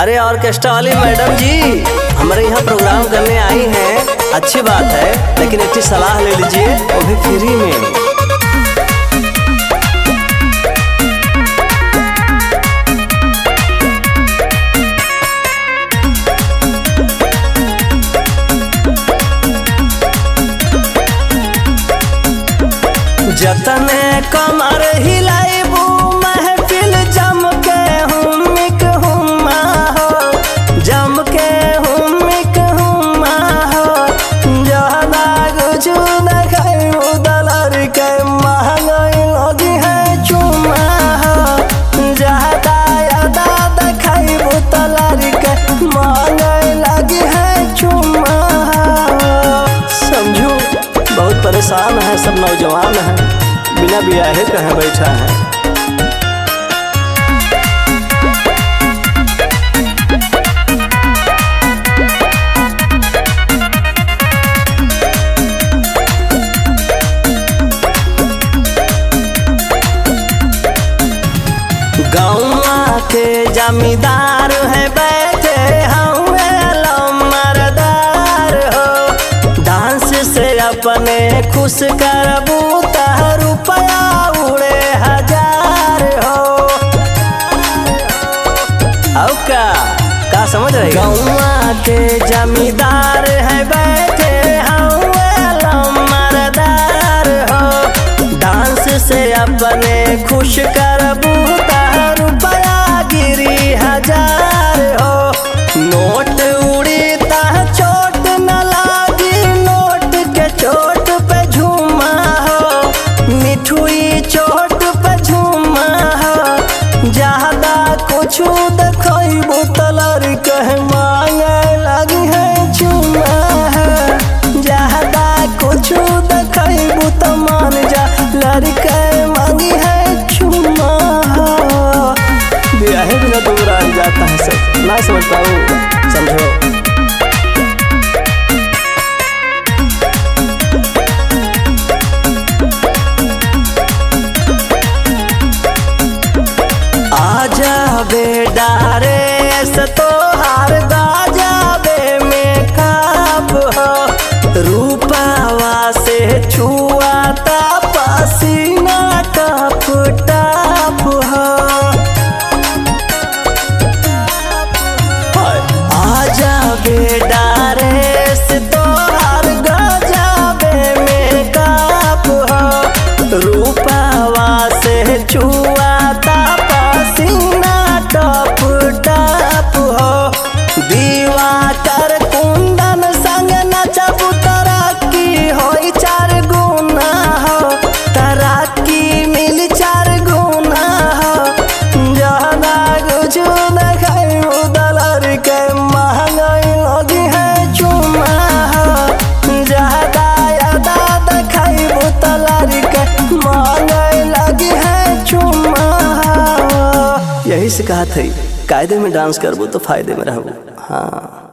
अरे ऑर्केस्ट्रा वाली मैडम जी हमारे यहाँ प्रोग्राम करने आई हैं, अच्छी बात है, लेकिन एक सलाह ले लीजिए, वो भी फ्री में। जतने कमर हिलाइबू महफिल जम के हुमिक हुमा हो, जम के हुमिक हुमा हो, जहना गुजू न खाइबू दलर के महंगाई लगी है चुमा हो, जहदा यादा खाइबू दलर के महंगाई लगी है चुमा हो। समझू बहुत परेशान है सब नौजवान हैं, बिना ब्याहे कहीं बैठा है। गाँव के जमींदार है बैठे मरदार हो, डांस से अपने खुश करबू रुपया उड़े हजार हो। औ का समझ रहे? गाँव के जमींदार है बैठे मरदार हो, डांस से अपने खुश करबू रुपया गिरी हजार हो। नोट उड़ी ता चोट न लागी, नोट के चोट पे झूमा हो, मिठुई चोट पे झूमा हो, ज्यादा कुछ देखबू तलर कहे मांगे लगी है चुमा है, ज्यादा कुछ देखबू तो मान जा लड़के मांगी है चुमा हो। ब्याहे बिना दूर आ जाता है सब, ना समझ पाऊँ, समझो। आजा बेडारे से तोहार गाजाबे में काप हो, रूपावा से छुआता पसीना टप टप हो। आजा बेडारे से तोहार गाजाबे में काप हो, रूपावा से छुआता पसीना टप टप हो। दीवा कर कुंदन संग नचबू तरक्की होई 4 गुना हो, तरक्की मिली 4 गुना हो, जहना गुजू न खाइबू दलर के महंगाई लगी है चुमा हो, जहदा यादा खाइबू दलर के महंगाई लगी है चुमा हो। यही से कहा था कायदे में डांस करबो तो फायदे में रहबो। हाँ।